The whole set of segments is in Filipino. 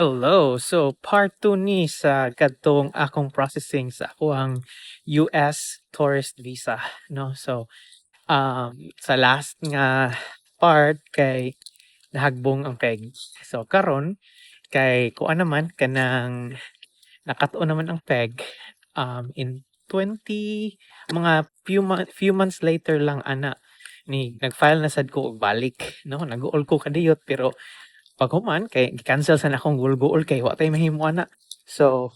Hello. So part 2 ni sa kadtong akong processing sa akong US tourist visa, no. So sa last nga part kay nahagbong ang peg. So karon kay kuan naman kanang nakatuon naman ang peg in 20 mga few months later lang ana ni nag-file na sad ko og balik, no. Nag-uol ko kadiyot pero paghuman kay gi-cancel sa akong goal kay wa tay mahimo ana. So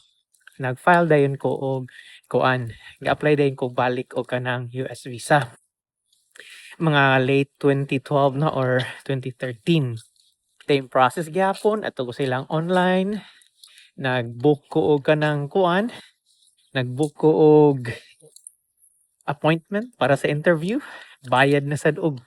nag-file dayon ko og kuan, gi-apply dayon ko balik og kanang US visa. Mga late 2012 na or 2013. Same process gyapon ato ko silang online. Nag-book ko og kanang kuan, nag-book ko og appointment para sa interview. Bayad na sad og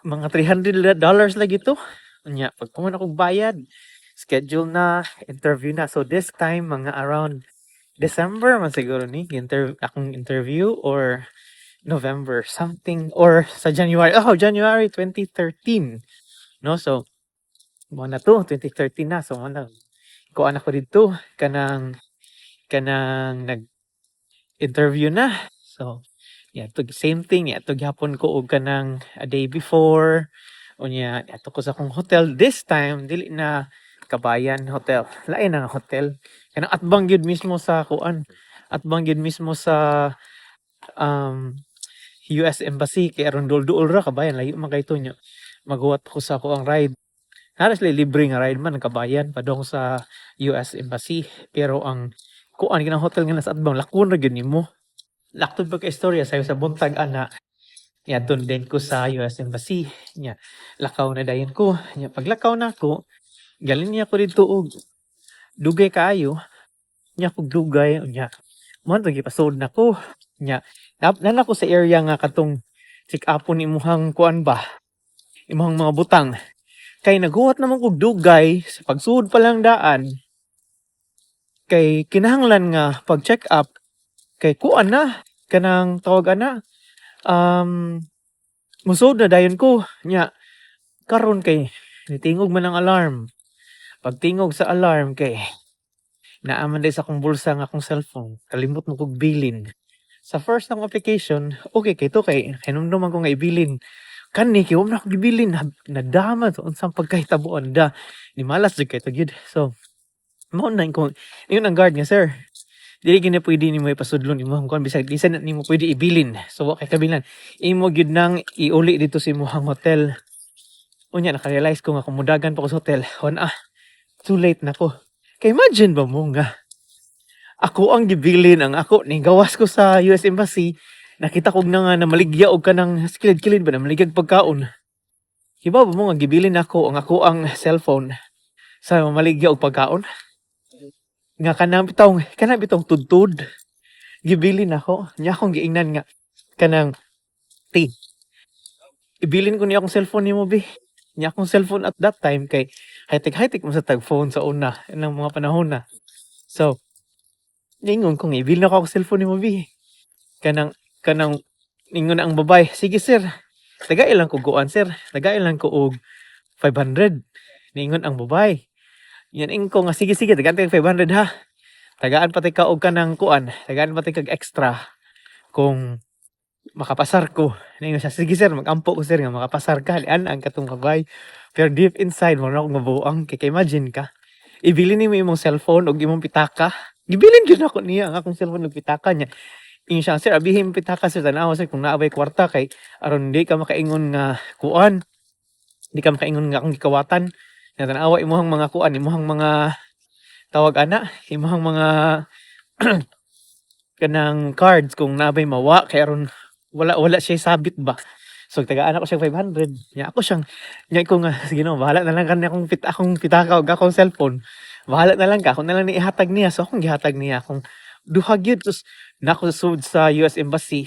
mga $300 lagi to. Unya pagkuman akong bayad, schedule na, interview na. So this time mga around December man siguro ni akong interview or November something or sa January. Oh, January 2013. No, so mo na to 2013 na. So mo na kuan ako dito kanang nag-interview na. So yeah, to same thing, yeah, to gyapon ko og kanang a day before. Unya ato ko sa akong hotel this time dili na Kabayan Hotel. Lain ang hotel. Kanang atbang gyud mismo sa kuan. Atbang gyud mismo sa um US Embassy kay aron duol-duol ra Kabayan layo man kay nya. Maghuwat ko sa ko ang ride. Halos libre nga ride man ang Kabayan padong sa US Embassy pero ang kuan ginang hotel nga nasa atbang lakon ra gyud nimo. Laktod pa ka istorya sayo sa buntag ana. Ya doon din ko sa US Embassy. Nya lakaw na dayon ko. Nya paglakaw na ko, galing niya ko dito og dugay kaayo. Nya kog dugay nya. Mo to gipasod na ko. Nya na ko sa area nga katong check upon imuhang kuan ba. Imuhang mga butang. Kay naghuwat naman kog dugay sa pagsuod pa lang daan. Kay kinahanglan nga pag check up kay kuan na kanang tawag ana musod na dayon ko nya karon kay nitingog man ang alarm. Pagtingog sa alarm kay naaman day sa akong bulsa nga akong cellphone. Kalimot mo kog bilin. Sa first ng application, okay kay to kay hinumduman ko nga ibilin. Kani kay wala ko gibilin nadama to unsang pagkahitabuan da. Ni malas jud kay to gyud. So mao na ko yun ang guard nga sir. Dili gini pwede nimo ipasudlon imo kung bisag bisan nimo pwede ibilin. So wa kay kabilan. Imo gyud nang iuli dito sa imong hotel. Unya naka-realize ko nga kumudagan pa ko sa hotel. Too late na ko. Kay imagine ba mo nga ako ang gibilin ang ako ni gawas ko sa US Embassy. Nakita ko na nga na maligya og kanang kilid-kilid ba na maligag pagkaon. Hibaw ba mo nga gibilin ako ang cellphone sa maligya og pagkaon? Nga kanang bitong tudtud gibilin ako nya akong giingnan nga kanang ibilin ko niya akong cellphone nimo bi nya akong cellphone at that time kay high-tech mo sa tag phone sa una ng mga panahon na. So ningon ko nga ibilin ako akong cellphone nimo bi kanang ningon na ang babay, sige sir tagay lang ko guan sir, tagay lang ko og 500 ningon ang babay. Yan ko nga sige tagaan tag 500 ha. Tagaan pati ka og kanang kuan, tagaan pati kag extra kung makapasar ko. Ningon siya, sige sir, magampo ko sir nga makapasar ka. Lian ang katong kabay. Pero deep inside mo na akong mabuang. Kaya imagine ka, ibilin mo imong cellphone og imong pitaka. Gibilin gyud ako niya ang akong cellphone og pitaka niya. Ingon siya, sir, abihin pitaka sir tanaw sir kung naabay kwarta kay aron di ka makaingon nga kuan. Di ka makaingon nga akong gikawatan. Natanawa imuhang mga kuan, imuhang mga tawag ana, imuhang mga kanang cards kung nabay mawa kay aron wala siya sabit ba. So tagaan ako siya 500. Nya ako siyang nya ko nga sige no, bahala na lang kan akong pitaka og akong cellphone. Bahala na lang ka, ako na lang ni ihatag niya. So akong gihatag niya akong duha gyud tus nako sud sa US Embassy.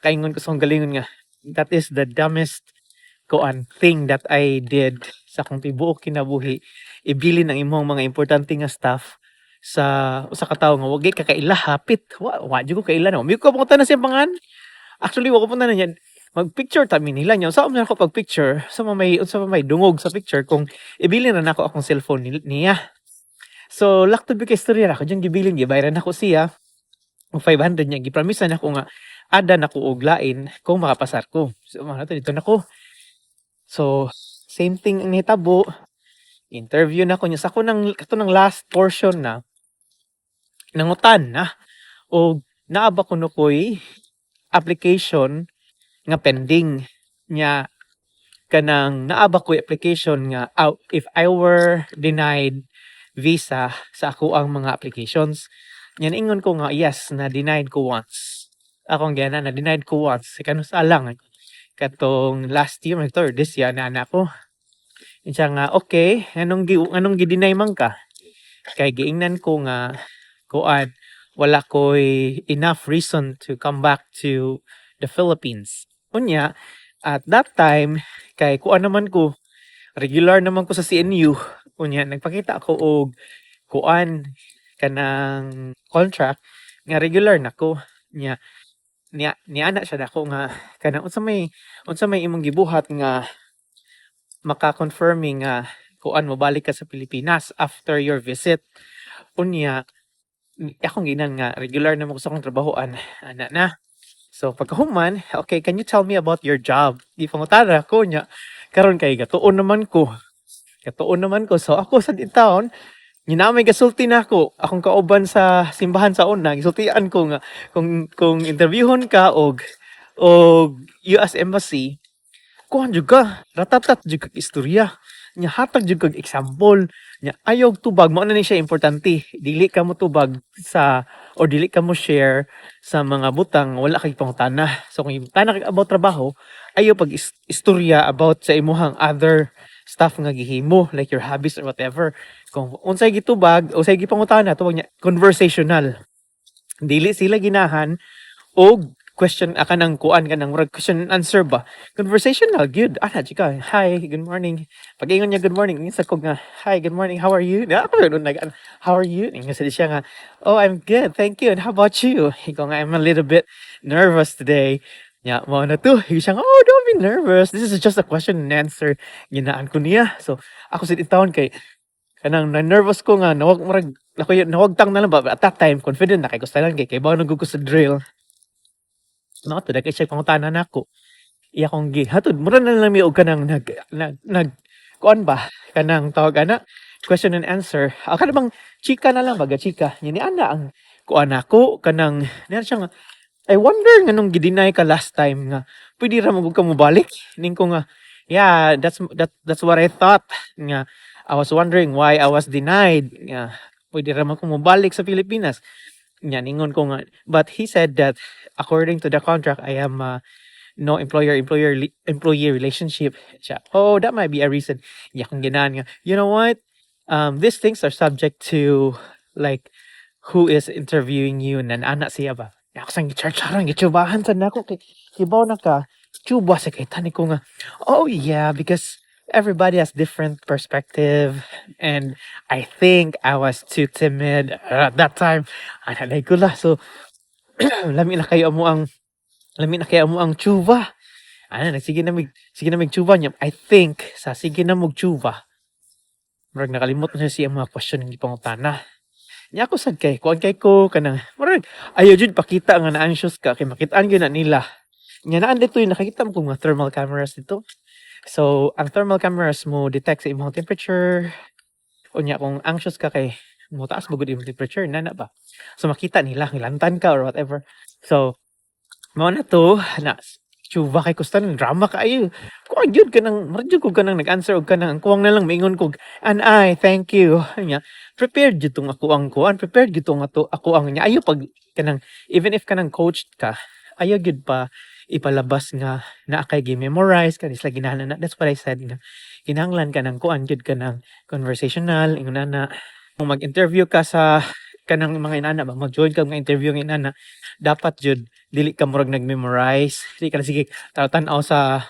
Kaingon ko sa galingon nga that is the dumbest thing that I did sa akong tibuok kinabuhi. Ibilin ang imong mga importante nga stuff sa usa ka tawo nga wag ka kaila hapit. Wa jud ko kaila no. Mi ko punta na siya pangan. Actually wa ko punta na yan. Mag-picture tami nila niya. Sa na ako pag-picture sa may dungog sa picture kung ibilin na nako akong cellphone niya. So laktod bi kay istorya ra ko diyang gibilin gibayaran nako siya og 500 niya gipromisean nako nga ada nako og lain kung makapasar ko. So mga to dito nako. So same thing ang nahitabo. Interview na ko niya sa kato ng last portion na nangutan na og naaba ko ko'y application nga pending nya kanang naaba ko'y application nga if I were denied visa sa ako ang mga applications nya ingon ko nga yes na denied ko once akong gana na denied ko once kano sa lang katong last year or this year na ako siya nga okay anong gi-deny man ka kay giingnan ko nga kuan wala ko'y enough reason to come back to the Philippines. Unya, at that time, kay kuan naman ko, regular naman ko sa CNU. Unya, nagpakita ako og kuan kanang contract nga regular nako nya niana siya nako nga kanang unsa may imong gibuhat nga maka-confirming nga kuan mo balik ka sa Pilipinas after your visit. Unya, akong ginan nga regular naman ko sa akong trabahoan ana na. So pagkahuman, okay, can you tell me about your job? Di pangutana ko nya karon kay gatuon naman ko. Gatuon naman ko. So ako sa taon, ginamay gasulti na ako. Akong kauban sa simbahan sa una, gisultian ko nga kung interviewon ka og US Embassy, kuhan jud ka, ratatat jud kag istorya. Nya hatag jud kag example. Nya ayaw tubag mao na ni siya importante. Dili ka mo tubag sa or dili ka mo share sa mga butang wala kay pangutana. So kung tana kay about trabaho, ayaw pag istorya about sa imuhang other stuff nga gihimo like your hobbies or whatever. Kung unsay gitubag, unsay gipangutana tubag niya conversational. Dili sila ginahan og question kanang kuan kanang question and answer ba conversational good ana chika hi good morning pag-ingon niya good morning insa ko nga hi good morning how are you na ako how are you ingon sa siya nga oh I'm good thank you and how about you ikaw nga I'm a little bit nervous today nya mo na to siya nga oh don't be nervous this is just a question and answer ginaan ko niya so ako sa itawon kay kanang na nervous ko nga nawagtang na lang ba at that time confident na kay gusto lang kay bawo nagugos sa drill no to dagay siya pangutanan nako iya kong gi hatod mura na lang mi og kanang nag kuan ba kanang tawag ana question and answer kada bang chika na lang baga chika ni ana ang kuan nako kanang niya siya nga I wonder nganong gidinay ka last time nga pwede ra mo ka mo balik ning ko nga yeah that's what I thought nga I was wondering why I was denied nga pwede ra mo ko mo balik sa Pilipinas nya ningon ko nga but he said that according to the contract I am no employee relationship siya oh that might be a reason nya kung ginahan nga you know what these things are subject to like who is interviewing you nan ana siya ba ako sang gicharcharan gitsubahan sa nako kay kibaw na ka chuba sa kay tani ko nga oh yeah because everybody has different perspective and I think I was too timid at that time anay ko la so lami na kayo mo ang chuba sige na mig chuba niya I think sa sige na mog chuba murag nakalimot na siya mga question ng pangutana nya ako sad kay kuan kay ko kanang murag ayo jud pakita nga na anxious ka kay makitaan gyud na nila nya naan dito nakakita mo kung mga thermal cameras dito. So, ang thermal cameras mo detect sa imong temperature. Unya kung anxious ka kay mo taas mo gud imong temperature nana ba. So makita nila ngilantan ka or whatever. So, mao na to na chuba kay kustan drama kaayo. Kuan gyud kanang radyo ko kanang nag-answer og kanang kuwang na lang maingon ko and I thank you. Nya prepared gyud tong ako ang kuan prepared gyud tong ako ang nya ayo pag kanang even if kanang coached ka ayo gyud pa ipalabas nga naa kay gi-memorize ka isla ginahanan na that's what I said nga kinahanglan ka ng kuan gyud ka ng conversational ingon na kung mag-interview ka sa kanang mga inana ba mag-join ka mga interview ng inana dapat jud dili ka murag nag-memorize dili ka na sige tan-aw sa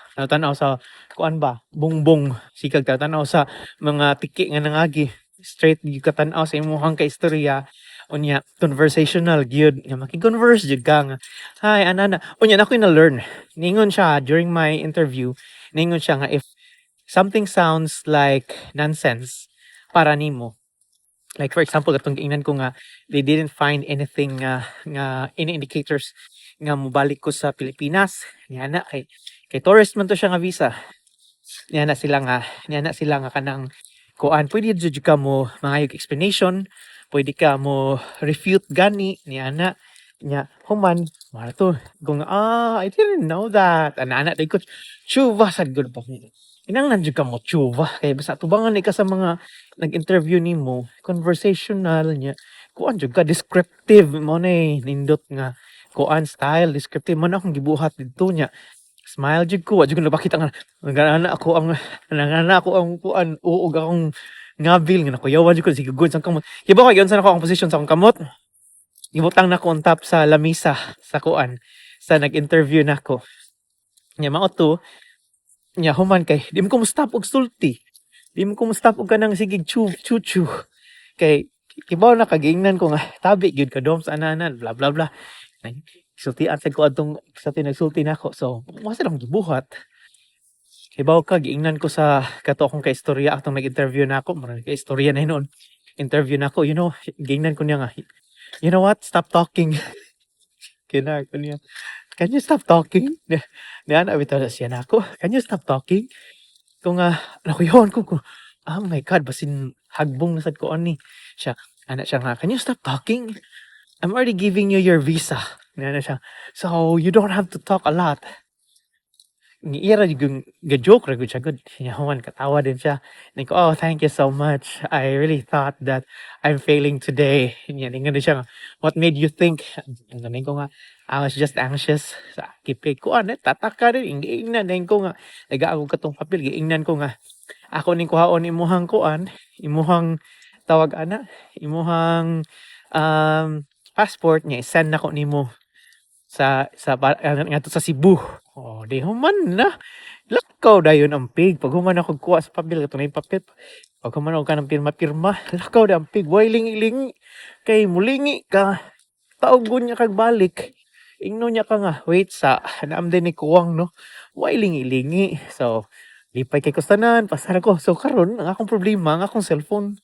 kuan ba bungbong sikag tan-aw sa mga tiki nga nangagi straight gyud ka tan-aw sa imong kaistorya unya conversational gyud nga maki-converse jud ka nga hi anana unya na ko na learn ningon siya during my interview ningon siya nga if something sounds like nonsense para nimo Like for example, katong giingnan ko nga they didn't find anything nga any indicators nga mobalik ko sa Pilipinas. Niya na kay tourist man to siya nga visa. Niya na sila nga kanang kuan pwede jud ka mo mangayog explanation, pwede ka mo refute gani niya na nya human mara to kung I didn't know that ana day ko chuva sad gud pa inang jud ka mo chuva kay basta tubangan ka sa mga nag-interview nimo conversational nya kuan jud ka descriptive mo na nindot nga kuan style descriptive man akong gibuhat didto nya smile jud ko wa jud ko napakita nga nangana ako ang kuan uog akong ngabil nga nakuyawan jud ko sige good sang kamot kiba ko sa ako ang position sa akong kamot gibutang nako on top sa lamisa sa kuan sa nag-interview nako nya mao to nya human kay di mo ko stop og sulti di mo ko stop og kanang sige chuchu kay kibaw na kagingnan ko nga tabi gyud ka dom sa ananan bla bla bla sultian sa ko atong sa tinagsulti nako so mo sa lang gibuhat kibaw ka giingnan ko sa kato akong kaistorya atong nag-interview nako marang kaistorya na hinon interview nako you know giingnan ko niya nga you know what? Stop talking. Kinar ko niya. Can you stop talking? Niyan, abitaw siya na ako. Can you stop talking? Kung nakuyawan ko, oh my God, basin hagbong nasad ko ani. Siya, anak siya nga, can you stop talking? I'm already giving you your visa. Niyan siya. So, you don't have to talk a lot. Ira yung ga-joke ra gud siya gud human katawa din siya ning ko oh thank you so much I really thought that I'm failing today nya ningon siya what made you think ning ko nga I was just anxious sa kipig ko tataka rin ingnan ning ko nga nagaako katong papel giingnan ko nga ako ning kuhaon imuhang kuan imuhang tawag ana imuhang passport nya send nako nimo sa ngadto sa Cebu. Oh, di human na. Lakaw dayon ang pig. Pag human ako kuha sa papel, ito na yung papel. Pag human ako ka ng pirma-pirma, lakaw da ang pig. Way lingi-lingi. Kay mulingi ka. Taugon niya kag balik. Ingno niya ka nga. Wait sa, naam din ni kuwang no. Way lingi-lingi. So, lipay kay kustanan. Pasara ko. So, karon ang akong problema, ang akong cellphone.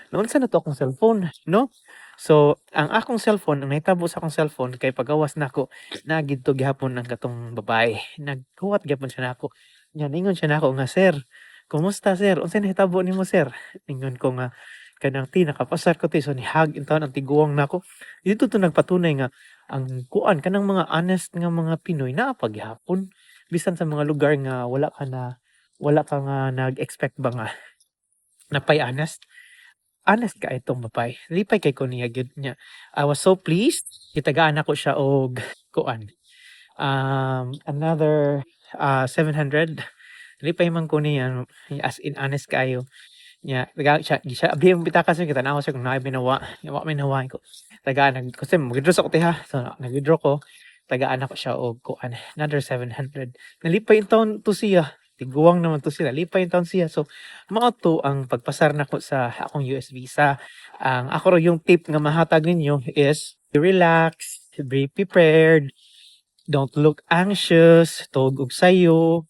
Noon sa na to akong cellphone, no? So, ang akong cellphone, ang nahitabo sa akong cellphone, kay pagawas nako nagid to gihapon ang katong babae. Naghuwat gyapon siya nako. Nya ningon siya nako nga, "Sir, kumusta sir? Unsay nahitabo nimo sir?" Ningon ko nga, "Kanang ti nakapasar ko ti so nihag intawon ang tiguwang nako." Dito to nagpatunay nga ang kuan kanang mga honest nga mga Pinoy naa pa gihapon bisan sa mga lugar nga wala ka nga nag-expect ba nga napay honest. Honest ka itong babae. Lipay kay ko niya gyud niya. I was so pleased. Gitagaan ako siya og kuan. Another 700. Lipay man ko niya as in honest kayo. Nya taga siya abi ang bitaka sa kita na siya kung naay binawa. Wa minawa ko. Tagaan nag kasi mag-withdraw sa ko ha. So nag-withdraw ko. Tagaan ako siya og kuan. Another 700. Nalipay in taon to siya. Tiguwang naman to sila. Lipay in taon siya. So mao to ang pagpasar nako sa akong US visa. Ang ako ro yung tip nga mahatag ninyo is be relax, be prepared, don't look anxious, tug og sayo.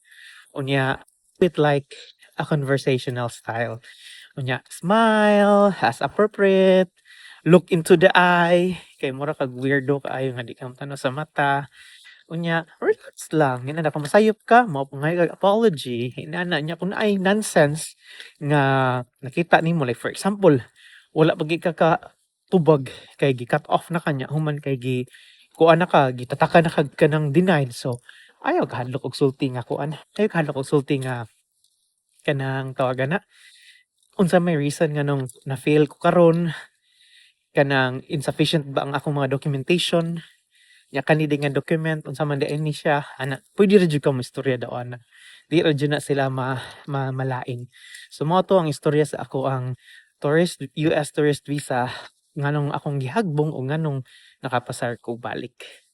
Unya, it like a conversational style. Unya, smile as appropriate, look into the eye, kay mura kag weirdo kaayo nga di ka tanaw sa mata. Unya, relax lang. Yan na kung masayop ka, mo kung kag apology, inana niya kung ay nonsense nga nakita nimo like for example, wala pag ka tubag kay gi-cut off na kanya human kay kuan na ka gitataka na kag kanang denied so ayaw ka hadlok og sulti nga kuan ayaw ka hadlok og sulti nga kanang tawagan na unsa may reason nga nung na-fail ko karon kanang insufficient ba ang akong mga documentation nya kanidi nga document unsa man di ni siya ana pwede ra jud ka mo istorya daw ana di ra jud na sila malain so mo to ang istorya sa ako ang US tourist visa nganong akong gihagbong o nganong nakapasar ko balik